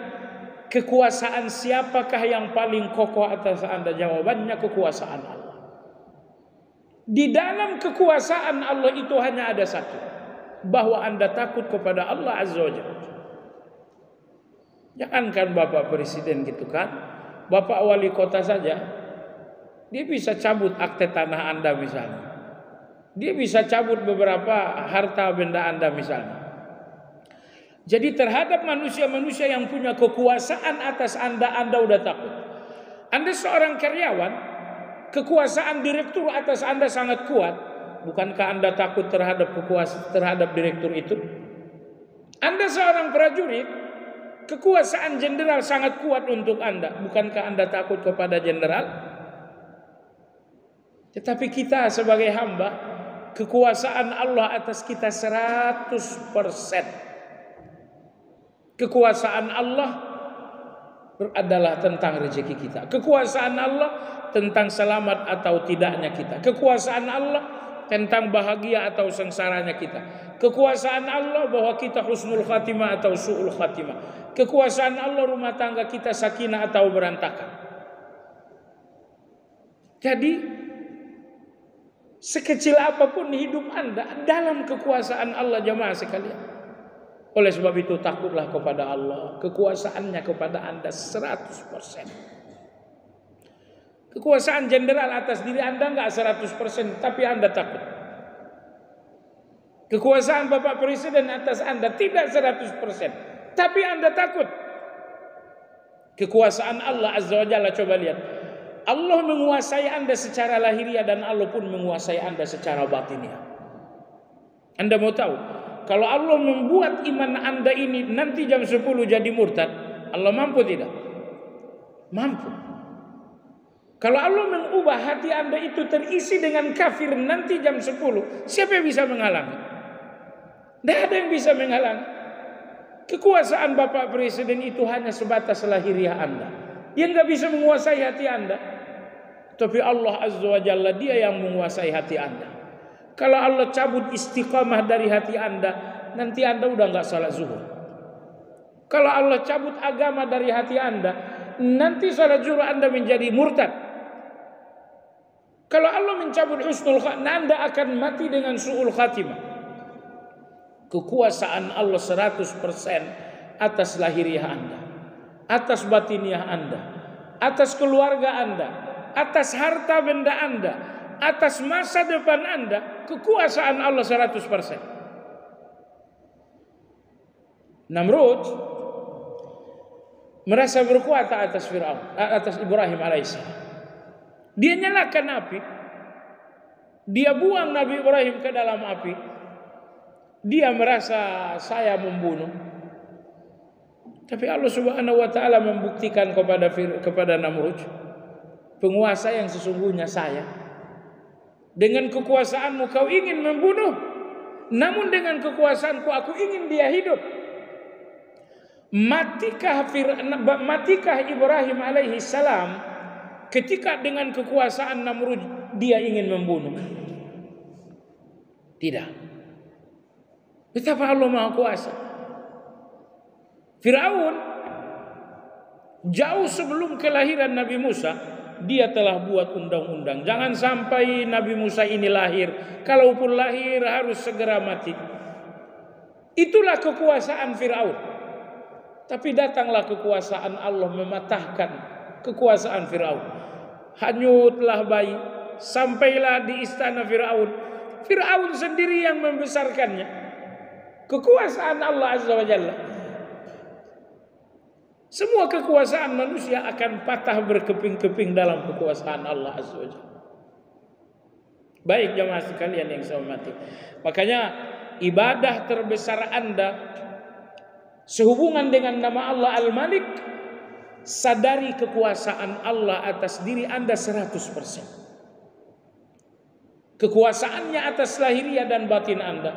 kekuasaan siapakah yang paling kokoh atas Anda? Jawabannya kekuasaan Allah. Di dalam kekuasaan Allah itu hanya ada satu, bahwa Anda takut kepada Allah Azza wa Jalla. Jangankan Bapak Presiden gitu kan, Bapak Wali Kota saja, dia bisa cabut akte tanah Anda misalnya. Dia bisa cabut beberapa harta benda Anda misalnya. Jadi terhadap manusia-manusia yang punya kekuasaan atas Anda udah takut. Anda seorang karyawan, kekuasaan direktur atas Anda sangat kuat. Bukankah Anda takut terhadap direktur itu? Anda seorang prajurit, kekuasaan jenderal sangat kuat untuk Anda. Bukankah Anda takut kepada jenderal? Tetapi kita sebagai hamba, kekuasaan Allah atas kita 100%. Kekuasaan Allah adalah tentang rezeki kita. Kekuasaan Allah tentang selamat atau tidaknya kita. Kekuasaan Allah tentang bahagia atau sengsaranya kita. Kekuasaan Allah bahwa kita husnul khatimah atau su'ul khatimah. Kekuasaan Allah rumah tangga kita sakinah atau berantakan. Jadi sekecil apapun hidup Anda dalam kekuasaan Allah, jamaah sekalian. Oleh sebab itu takutlah kepada Allah. Kekuasaannya kepada Anda 100%. Kekuasaan jenderal atas diri Anda enggak 100%, tapi Anda takut. Kekuasaan Bapak Presiden atas Anda tidak 100%, tapi Anda takut. Kekuasaan Allah Azza wa Jalla, coba lihat. Allah menguasai Anda secara lahiriah dan Allah pun menguasai Anda secara batiniah. Anda mau tahu, kalau Allah membuat iman Anda ini nanti jam 10 jadi murtad, Allah mampu tidak? Mampu. Kalau Allah mengubah hati Anda itu terisi dengan kafir nanti jam 10, siapa yang bisa menghalangi? Tidak ada yang bisa menghalangi. Kekuasaan Bapak Presiden itu hanya sebatas lahiriah Anda. Dia nggak bisa menguasai hati Anda. Tapi Allah Azza wa Jalla, dia yang menguasai hati Anda. Kalau Allah cabut istiqamah dari hati Anda, nanti Anda udah nggak salat zuhur. Kalau Allah cabut agama dari hati Anda, nanti salat zuhur Anda menjadi murtad. Kalau Allah mencabut husnul khatimah, Anda akan mati dengan su'ul khatimah. Kekuasaan Allah 100% atas lahiriah Anda, atas batiniah Anda, atas keluarga Anda, atas harta benda Anda, atas masa depan Anda. Kekuasaan Allah 100%. Namrud merasa berkuasa atas Fir'aun, atas Ibrahim alaihissalam. Dia nyalakan api, dia buang Nabi Ibrahim ke dalam api. Dia merasa saya membunuh. Tapi Allah Subhanahu wa taala membuktikan kepada Namrud, penguasa yang sesungguhnya saya. Dengan kekuasaanmu kau ingin membunuh, namun dengan kekuasaanku aku ingin dia hidup. Matikah Ibrahim alaihi salam ketika dengan kekuasaan Namrud dia ingin membunuh? Tidak. Betapa Allah Maha Kuasa. Fir'aun jauh sebelum kelahiran Nabi Musa, dia telah buat undang-undang. Jangan sampai Nabi Musa ini lahir. Kalaupun lahir harus segera mati. Itulah kekuasaan Fir'aun. Tapi datanglah kekuasaan Allah mematahkan kekuasaan Fir'aun. Hanyutlah bayi, sampailah di istana Fir'aun. Fir'aun sendiri yang membesarkannya. Kekuasaan Allah Azza wa Jalla. Semua kekuasaan manusia akan patah berkeping-keping dalam kekuasaan Allah Azza wa Jalla. Baik jamaah sekalian yang saya hormati. Makanya ibadah terbesar Anda sehubungan dengan nama Allah Al-Malik, sadari kekuasaan Allah atas diri Anda 100%. Kekuasaannya atas lahiriah dan batin Anda,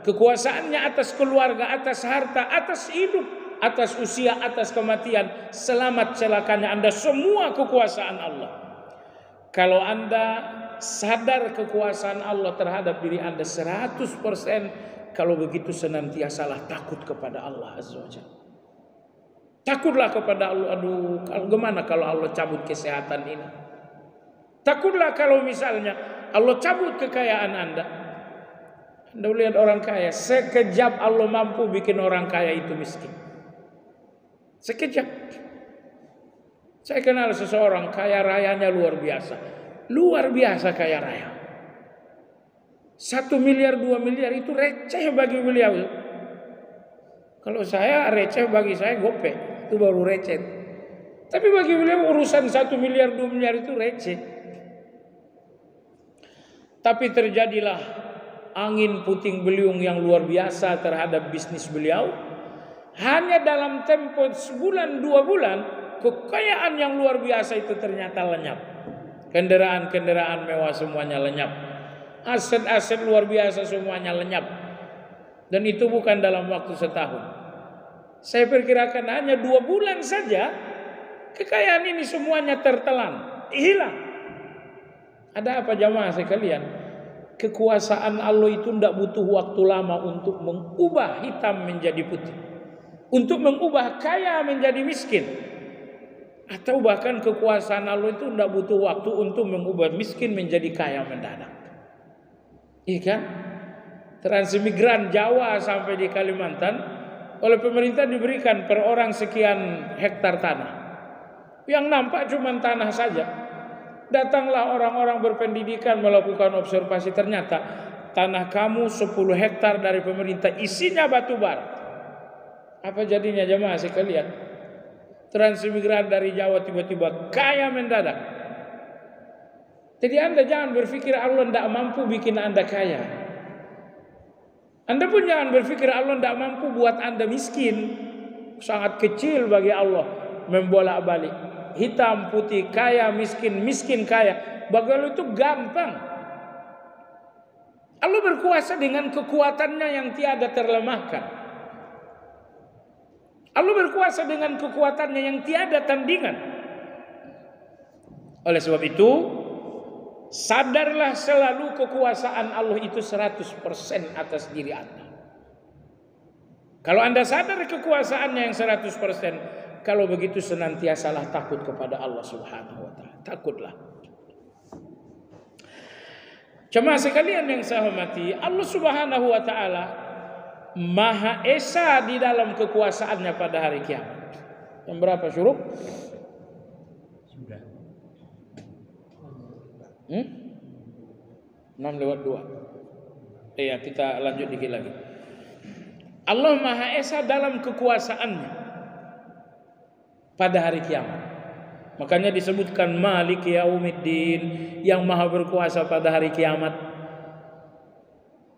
kekuasaannya atas keluarga, atas harta, atas hidup, atas usia, atas kematian, selamat celakanya Anda, semua kekuasaan Allah. Kalau Anda sadar kekuasaan Allah terhadap diri Anda 100%, kalau begitu senantiasalah takut kepada Allah Azza wa Jalla. Takutlah kepada Allah. Aduh, gimana kalau Allah cabut kesehatan ini? Takutlah kalau misalnya Allah cabut kekayaan Anda. Anda lihat orang kaya, sekejap Allah mampu bikin orang kaya itu miskin. Sekejap. Saya kenal seseorang kaya rayanya luar biasa. Luar biasa kaya raya. 1 miliar, 2 miliar itu receh bagi beliau. Kalau saya receh, bagi saya gope. Itu baru receh. Tapi bagi beliau urusan 1 miliar, 2 miliar itu receh. Tapi terjadilah angin puting beliung yang luar biasa terhadap bisnis beliau. Hanya dalam tempo sebulan 2 bulan, kekayaan yang luar biasa itu ternyata lenyap. Kendaraan-kendaraan mewah semuanya lenyap. Aset-aset luar biasa semuanya lenyap. Dan itu bukan dalam waktu setahun. Saya perkirakan hanya 2 bulan saja kekayaan ini semuanya tertelan, hilang. Ada apa jamaah sekalian? Kekuasaan Allah itu tidak butuh waktu lama untuk mengubah hitam menjadi putih, untuk mengubah kaya menjadi miskin. Atau bahkan kekuasaan Allah itu tidak butuh waktu untuk mengubah miskin menjadi kaya mendadak. Iya kan? Transmigran Jawa sampai di Kalimantan oleh pemerintah diberikan per orang sekian hektar tanah. Yang nampak cuma tanah saja. Datanglah orang-orang berpendidikan melakukan observasi, ternyata tanah kamu 10 hektar dari pemerintah isinya batu bara. Apa jadinya jemaah sekalian? Transmigran dari Jawa tiba-tiba kaya mendadak. Jadi Anda jangan berpikir Allah tidak mampu bikin Anda kaya. Anda pun jangan berpikir Allah tidak mampu buat Anda miskin. Sangat kecil bagi Allah membolak-balik. Hitam putih, kaya miskin, miskin kaya. Bagi Allah itu gampang. Allah berkuasa dengan kekuatannya yang tiada terlemahkan. Allah berkuasa dengan kekuatannya yang tiada tandingan. Oleh sebab itu, sadarlah selalu kekuasaan Allah itu 100% atas diri Anda. Kalau Anda sadar kekuasaannya yang 100%, kalau begitu senantiasalah takut kepada Allah Subhanahu wa taala. Takutlah. Jemaah sekalian yang saya hormati, Allah Subhanahu wa taala Maha Esa di dalam kekuasaannya pada hari kiamat. Yang berapa syuruk? Sudah. 6:02. Iya, kita lanjut dikit lagi. Allah Maha Esa dalam kekuasaannya pada hari kiamat. Makanya disebutkan Malik Yaumiddin, yang maha berkuasa pada hari kiamat.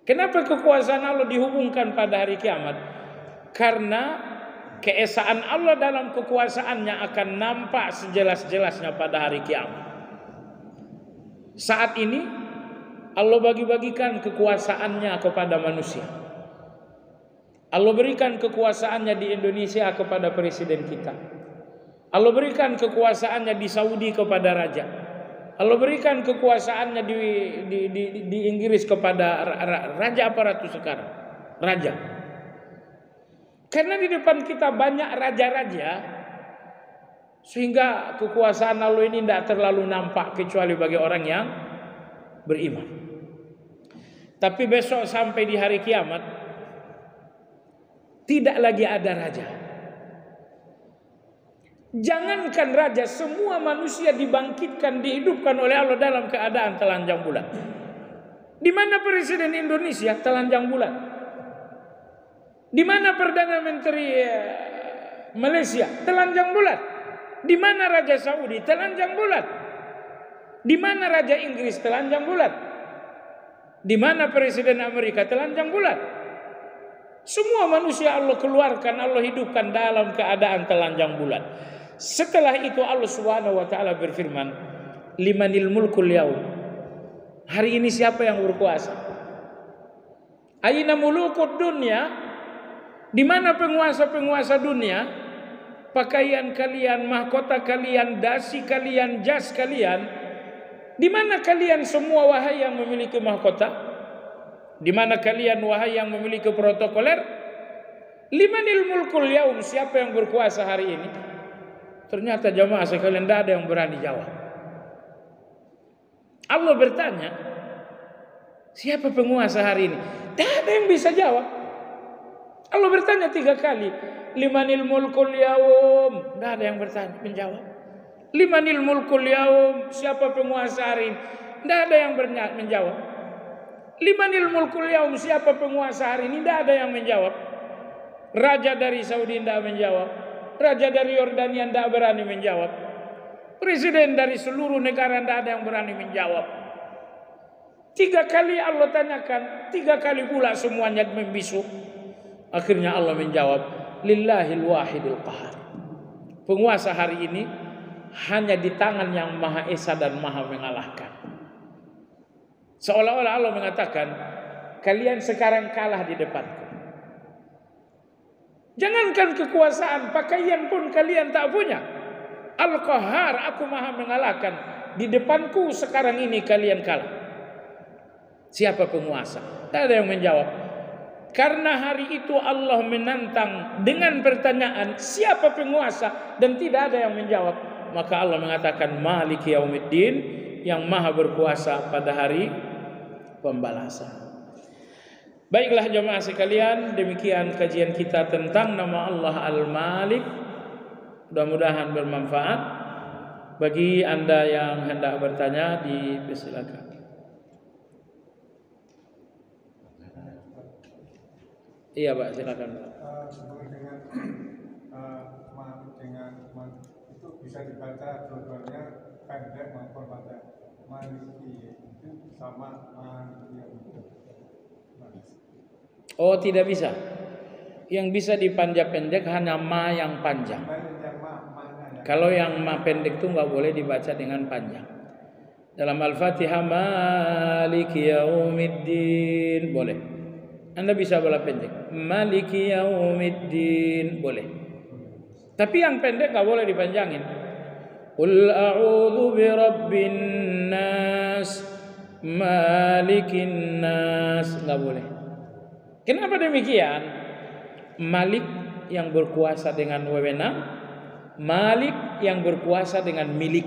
Kenapa kekuasaan Allah dihubungkan pada hari kiamat? Karena keesaan Allah dalam kekuasaannya akan nampak sejelas-jelasnya pada hari kiamat. Saat ini Allah bagi-bagikan kekuasaannya kepada manusia. Allah berikan kekuasaannya di Indonesia kepada presiden kita. Allah berikan kekuasaannya di Saudi kepada raja. Allah berikan kekuasaannya di Inggris kepada raja apa ratu sekarang? Raja. Karena di depan kita banyak raja-raja, sehingga kekuasaan Allah ini tidak terlalu nampak kecuali bagi orang yang beriman. Tapi besok sampai di hari kiamat tidak lagi ada raja. Jangankan raja, semua manusia dibangkitkan, dihidupkan oleh Allah dalam keadaan telanjang bulat. Di mana presiden Indonesia? Telanjang bulat. Di mana perdana menteri Malaysia? Telanjang bulat. Di mana raja Saudi? Telanjang bulat. Di mana raja Inggris? Telanjang bulat. Di mana presiden Amerika? Telanjang bulat. Semua manusia Allah keluarkan, Allah hidupkan dalam keadaan telanjang bulat. Setelah itu Allah Subhanahu wa taala berfirman, limanil mulkul yaum. Hari ini siapa yang berkuasa? Aina mulukud dunya? Di mana penguasa-penguasa dunia? Pakaian kalian, mahkota kalian, dasi kalian, jas kalian. Di mana kalian semua wahai yang memiliki mahkota? Di mana kalian wahai yang memiliki protokoler? Limanil mulkul yaum, siapa yang berkuasa hari ini? Ternyata jamaah sekalian tidak ada yang berani jawab. Allah bertanya, siapa penguasa hari ini? Tidak ada yang bisa jawab. Allah bertanya 3 kali, limanil mulkul yaum, tidak ada yang bertanya menjawab. Limanil mulkul yaum, siapa penguasa hari ini? Tidak ada yang menjawab. Limanil mulkul yaum, siapa penguasa hari ini? Tidak ada yang menjawab. Raja dari Saudi tidak menjawab. Raja dari Yordania tidak berani menjawab. Presiden dari seluruh negara tidak ada yang berani menjawab. 3 kali Allah tanyakan, 3 kali pula semuanya membisu. Akhirnya Allah menjawab, lillahil wahidil qahar. Penguasa hari ini hanya di tangan yang Maha Esa dan Maha mengalahkan. Seolah-olah Allah mengatakan, kalian sekarang kalah di depanku. Jangankan kekuasaan, pakaian pun kalian tak punya. Al-Qahar, aku Maha mengalahkan. Di depanku sekarang ini kalian kalah. Siapa penguasa? Tak ada yang menjawab. Karena hari itu Allah menantang dengan pertanyaan, siapa penguasa? Dan tidak ada yang menjawab. Maka Allah mengatakan, Maliki Yaumiddin, yang Maha berkuasa pada hari pembalasan. Baiklah jemaah sekalian, demikian kajian kita tentang nama Allah Al-Malik. Mudah-mudahan bermanfaat. Bagi Anda yang hendak bertanya, dipersilakan. Iya Pak, silakan. Dengan itu bisa dibaca dua-duanya pendek maupun panjang. Maliki itu sama Maliki. Oh, tidak bisa. Yang bisa dipanjang pendek hanya ma yang panjang. Kalau yang ma pendek itu nggak boleh dibaca dengan panjang. Dalam Al-Fatihah Maliki Yaumiddin boleh. Anda bisa baca pendek. Maliki Yaumiddin boleh. Tapi yang pendek nggak boleh dipanjangin. Qul a'udzu birabbin nas malikin nas, nggak boleh. Kenapa demikian? Malik yang berkuasa dengan wewenang, Malik yang berkuasa dengan milik.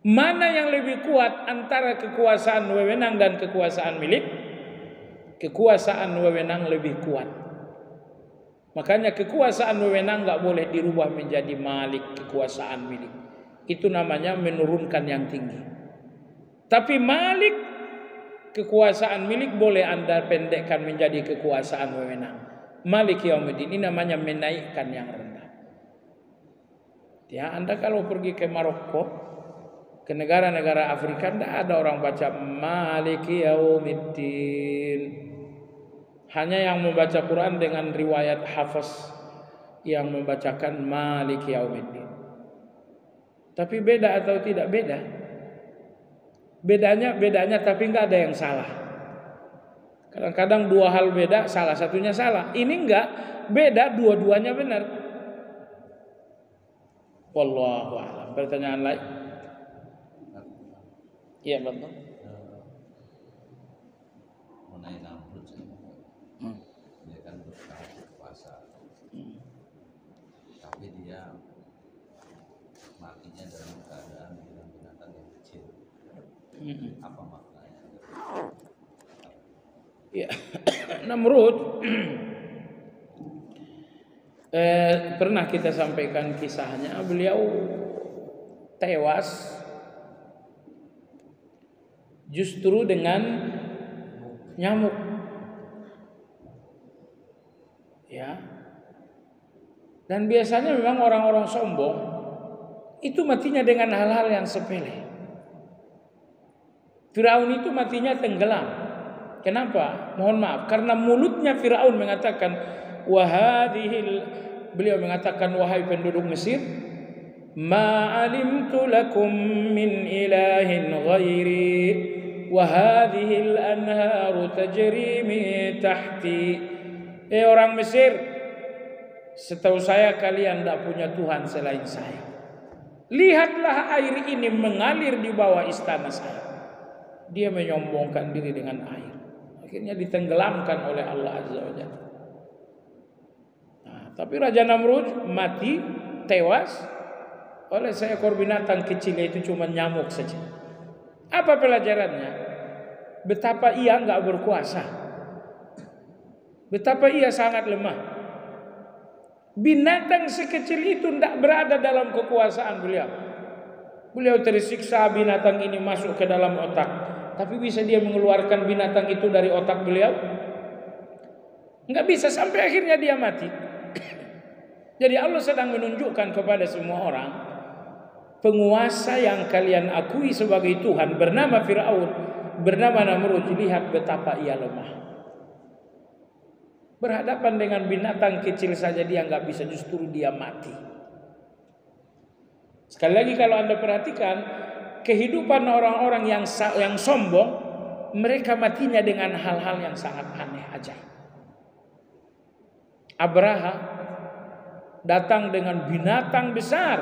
Mana yang lebih kuat antara kekuasaan wewenang dan kekuasaan milik? Kekuasaan wewenang lebih kuat. Makanya kekuasaan wewenang nggak boleh dirubah menjadi Malik, kekuasaan milik. Itu namanya menurunkan yang tinggi. Tapi Malik, kekuasaan milik boleh Anda pendekkan menjadi kekuasaan wewenang. Malik Yaumiddin, ini namanya menaikkan yang rendah. Ya, Anda kalau pergi ke Maroko, ke negara-negara Afrika, tidak ada orang baca Malik Yaumiddin. Hanya yang membaca Quran dengan riwayat Hafiz yang membacakan Malik Yaumiddin. Tapi beda atau tidak beda? Bedanya tapi nggak ada yang salah. Kadang-kadang 2 hal beda, salah satunya salah. Ini enggak, beda, dua-duanya benar. Wallahu a'lam. Pertanyaan lain? Iya betul. Mengenai Namrud, dia kan berkuasa, tapi dia matinya dalam keadaan binatang yang kecil. Apa maknanya? Ya, Namrud pernah kita sampaikan kisahnya. Beliau tewas justru dengan nyamuk. Ya. Dan biasanya memang orang-orang sombong itu matinya dengan hal-hal yang sepele. Firaun itu matinya tenggelam. Kenapa? Mohon maaf, karena mulutnya Firaun mengatakan beliau mengatakan, wahai penduduk Mesir, ma alimtu lakum min ilahin ghairi wa hadhihi al-anharu tajri min tahti. Orang Mesir, setahu saya kalian tidak punya Tuhan selain saya. Lihatlah air ini mengalir di bawah istana saya. Dia menyombongkan diri dengan air. Akhirnya ditenggelamkan oleh Allah Azza wa Jalla. Nah, tapi Raja Namrud mati, tewas oleh seekor binatang kecil, yaitu cuma nyamuk saja. Apa pelajarannya? Betapa ia enggak berkuasa. Betapa ia sangat lemah. Binatang sekecil itu tidak berada dalam kekuasaan beliau. Beliau tersiksa, binatang ini masuk ke dalam otak. Tapi bisa dia mengeluarkan binatang itu dari otak beliau? Enggak bisa, sampai akhirnya dia mati. Jadi Allah sedang menunjukkan kepada semua orang, penguasa yang kalian akui sebagai Tuhan bernama Firaun, bernama Namrud, lihat betapa ia lemah. Berhadapan dengan binatang kecil saja dia nggak bisa, justru dia mati. Sekali lagi kalau Anda perhatikan kehidupan orang-orang yang sombong, mereka matinya dengan hal-hal yang sangat aneh aja. Abraha datang dengan binatang besar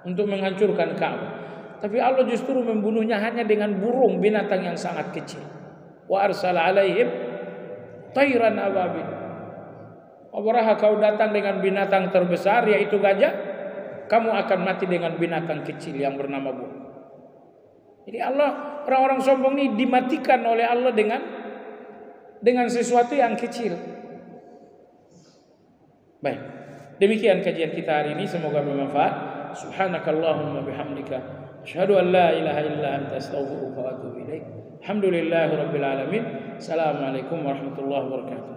untuk menghancurkan Ka'bah, tapi Allah justru membunuhnya hanya dengan burung, binatang yang sangat kecil. Wa arsala alaihim tayran ababil. Abraha, kau datang dengan binatang terbesar yaitu gajah, kamu akan mati dengan binatang kecil yang bernama burung. Jadi Allah, orang-orang sombong ini dimatikan oleh Allah dengan sesuatu yang kecil. Baik, demikian kajian kita hari ini, semoga bermanfaat. Subhanakallahumma bihamdika asyhadu an la ilaha illa anta astaghfiruka wa atubu ilaik. Alhamdulillahirabbil alamin. Assalamualaikum warahmatullahi wabarakatuh.